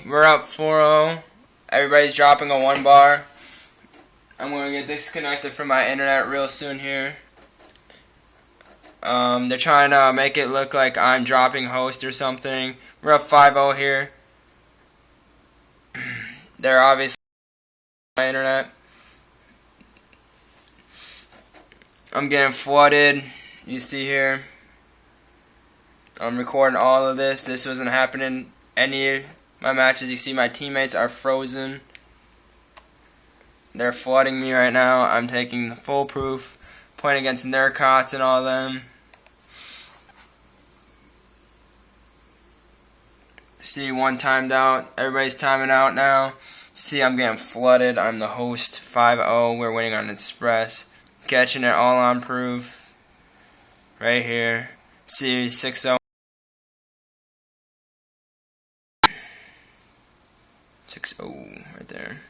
We're up 4-0. Everybody's dropping a 1 bar. I'm going to get disconnected from my internet real soon here. They're trying to make it look like I'm dropping host or something. We're up 5-0 here. They're obviously my internet. I'm getting flooded. You see here. I'm recording all of this. This wasn't happening any of my matches. You see my teammates are frozen. They're flooding me right now. I'm taking the full proof. Playing against Nurkots and all of them. See, one timed out. Everybody's timing out now. See, I'm getting flooded. I'm the host. 5-0. We're winning on Express. Catching it all on proof. Right here. See, 6-0. 6-0 right there.